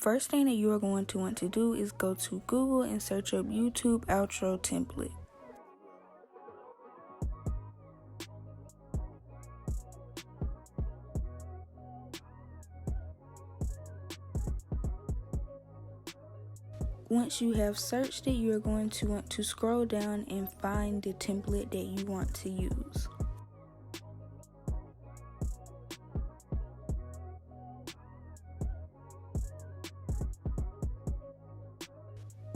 first thing that you are going to want to do is go to Google and search up YouTube outro template. Once you have searched it, you're going to want to scroll down and find the template that you want to use.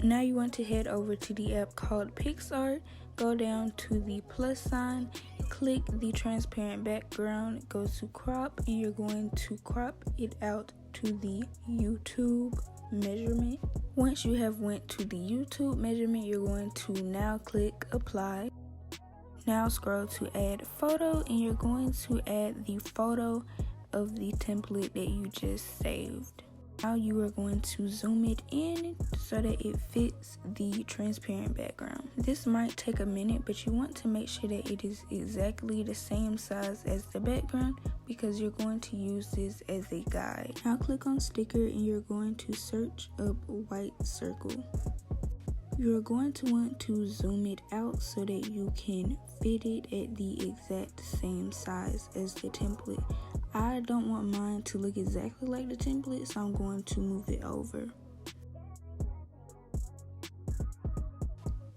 Now you want to head over to the app called Picsart, go down to the plus sign, click the transparent background, go to crop, and you're going to crop it out to the YouTube measurement. Once you have went to the YouTube measurement, you're going to now click apply. Now scroll to add photo, and you're going to add the photo of the template that you just saved. Now you are going to zoom it in so that it fits the transparent background. This might take a minute, but you want to make sure that it is exactly the same size as the background because you're going to use this as a guide. Now click on sticker and you're going to search up white circle. You're going to want to zoom it out so that you can fit it at the exact same size as the template. I don't want mine to look exactly like the template, so I'm going to move it over.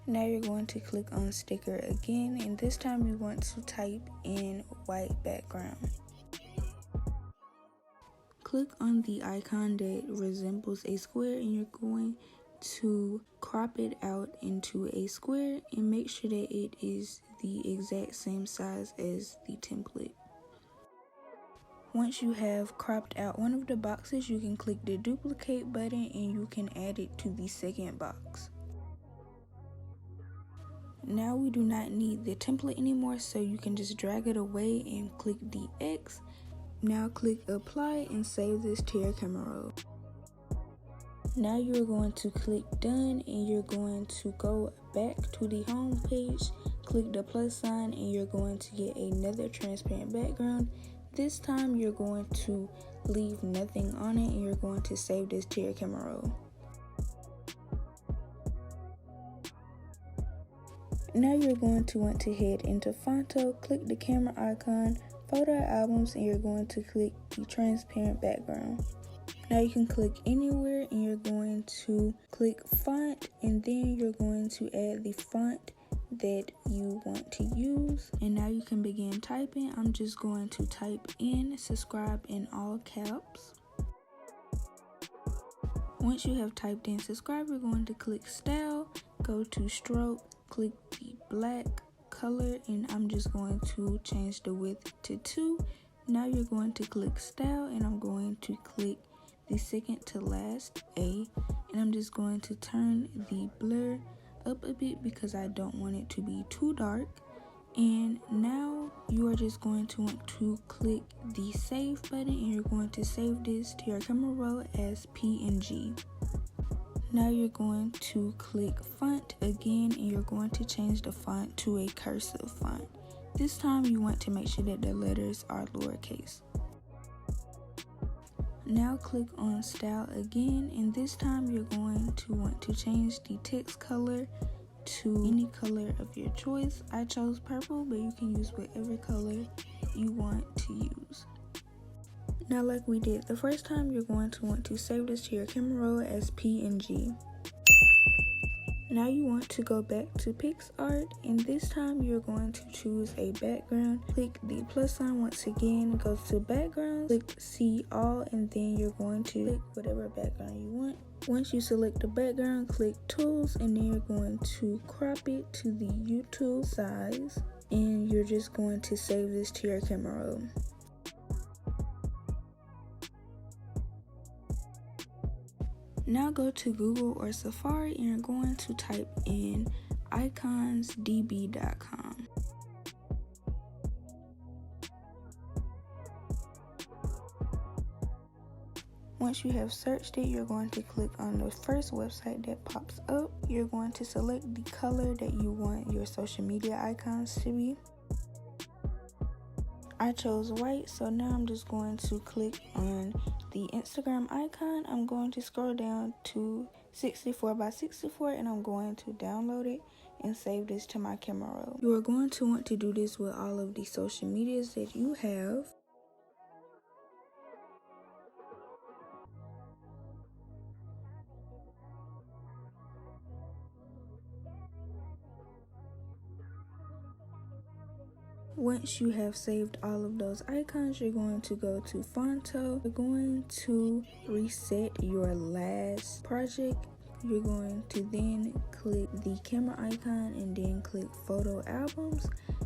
Now you're going to click on sticker again, and this time you want to type in white background. Click on the icon that resembles a square and you're going to crop it out into a square and make sure that it is the exact same size as the template. Once you have cropped out one of the boxes, you can click the duplicate button and you can add it to the second box. Now we do not need the template anymore, so you can just drag it away and click the X. Now click apply and save this to your camera roll. Now you're going to click done and you're going to go back to the home page, click the plus sign, and you're going to get another transparent background. This time you're going to leave nothing on it and you're going to save this to your camera roll. Now you're going to want to head into Photo, click the camera icon, photo albums, and you're going to click the transparent background. Now you can click anywhere and you're going to click font, and then you're going to add the font that you want to use. And now you can begin typing. I'm just going to type in subscribe in all caps. Once you have typed in subscribe, you're going to click style, go to stroke, click the black color, and I'm just going to change the width to 2. Now you're going to click style and I'm going to click the second to last A, and I'm just going to turn the blur up a bit because I don't want it to be too dark. And now you are just going to want to click the save button and you're going to save this to your camera roll as PNG. Now you're going to click font again and you're going to change the font to a cursive font. This time you want to make sure that the letters are lowercase. Now click on style again, and this time you're going to want to change the text color to any color of your choice. I chose purple, but you can use whatever color you want to use. Now, like we did the first time, you're going to want to save this to your camera roll as PNG. Now you want to go back to Picsart, and this time you're going to choose a background. Click the plus sign once again, go to background, click see all, and then you're going to click whatever background you want. Once you select the background, click tools, and then you're going to crop it to the YouTube size, and you're just going to save this to your camera roll. Now go to Google or Safari and you're going to type in iconsdb.com. Once you have searched it, you're going to click on the first website that pops up. You're going to select the color that you want your social media icons to be. I chose white, so now I'm just going to click on the Instagram icon. I'm going to scroll down to 64 by 64 and I'm going to download it and save this to my camera roll. You are going to want to do this with all of the social medias that you have. Once you have saved all of those icons, you're going to go to Fonto. You're going to reset your last project. You're going to then click the camera icon and then click photo albums.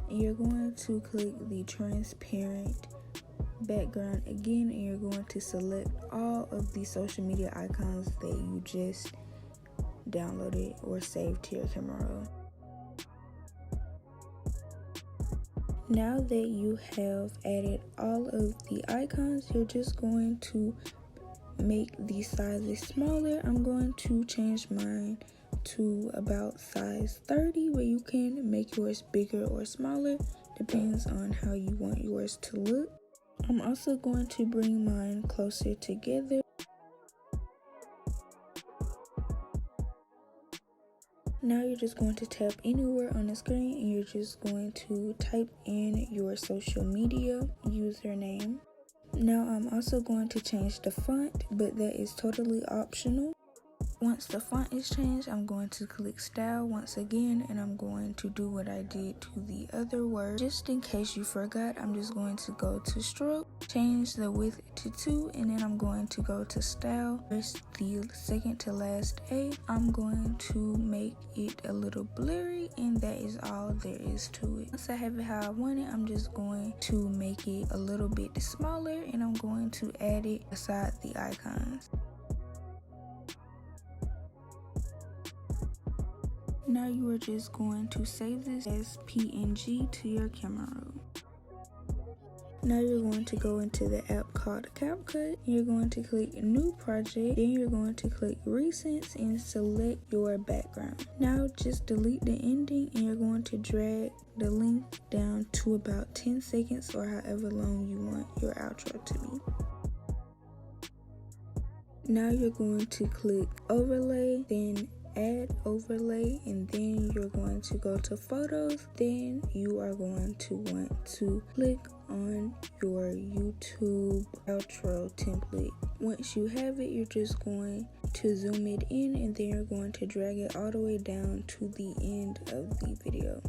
And you're going to click the transparent background again, and you're going to select all of the social media icons that you just downloaded or saved to your camera roll. Now that you have added all of the icons, you're just going to make the sizes smaller. I'm going to change mine to about size 30, where you can make yours bigger or smaller, depends on how you want yours to look. I'm also going to bring mine closer together. Now you're just going to tap anywhere on the screen and you're just going to type in your social media username. Now I'm also going to change the font, but that is totally optional. Once the font is changed, I'm going to click style once again, and I'm going to do what I did to the other word. Just in case you forgot, I'm just going to go to stroke, change the width to 2, and then I'm going to go to style. Press the second to last A. I'm going to make it a little blurry, and that is all there is to it. Once I have it how I want it, I'm just going to make it a little bit smaller, and I'm going to add it beside the icons. Now you are just going to save this as PNG to your camera roll. Now you're going to go into the app called CapCut. You're going to click new project, then you're going to click recents and select your background. Now just delete the ending and you're going to drag the length down to about 10 seconds or however long you want your outro to be. Now you're going to click overlay, then add overlay, and then you're going to go to photos. Then you are going to want to click on your YouTube outro template. Once you have it, you're just going to zoom it in and then you're going to drag it all the way down to the end of the video.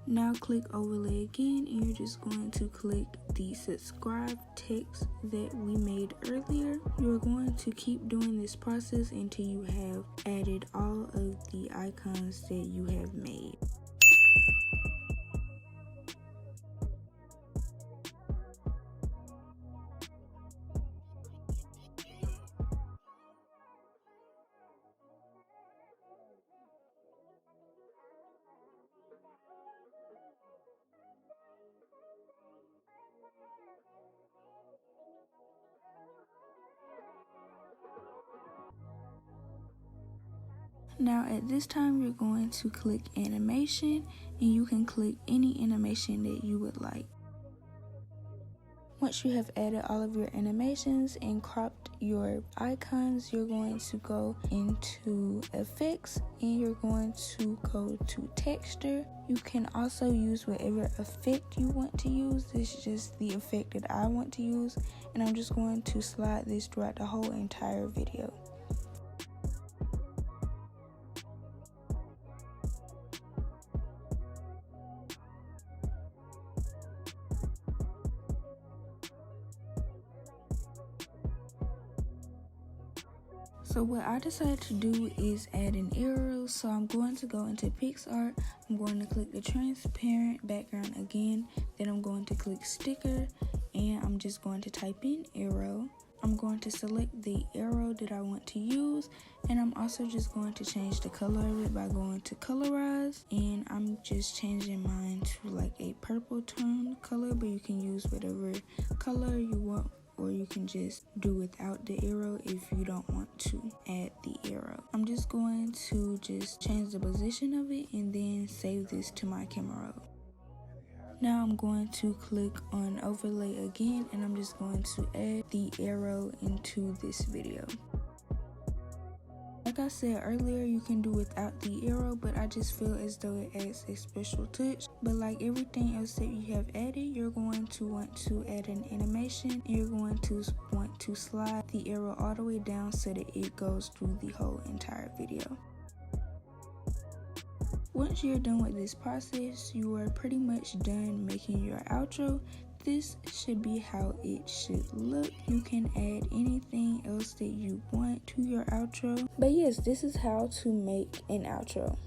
Now click overlay again and you're just going to click the subscribe text that we made earlier. You're going to keep doing this process until you have added all of the icons that you have made. Now at this time you're going to click animation and you can click any animation that you would like. Once you have added all of your animations and cropped your icons, you're going to go into effects and you're going to go to texture. You can also use whatever effect you want to use. This is just the effect that I want to use, and I'm just going to slide this throughout the whole entire video. So what I decided to do is add an arrow. So I'm going to go into Picsart. I'm going to click the transparent background again. Then I'm going to click sticker and I'm just going to type in arrow. I'm going to select the arrow that I want to use, and I'm also just going to change the color of it by going to colorize, and I'm just changing mine to like a purple tone color, but you can use whatever color you want, or you can just do without the arrow if you don't want to add the arrow. I'm just going to just change the position of it and then save this to my camera roll. Now I'm going to click on overlay again, and I'm just going to add the arrow into this video. Like I said earlier, you can do without the arrow, but I just feel as though it adds a special touch. But like everything else that you have added, you're going to want to add an animation. You're going to want to slide the arrow all the way down so that it goes through the whole entire video. Once you're done with this process, you are pretty much done making your outro. This should be how it should look. You can add anything else that you want to your outro. But yes, this is how to make an outro.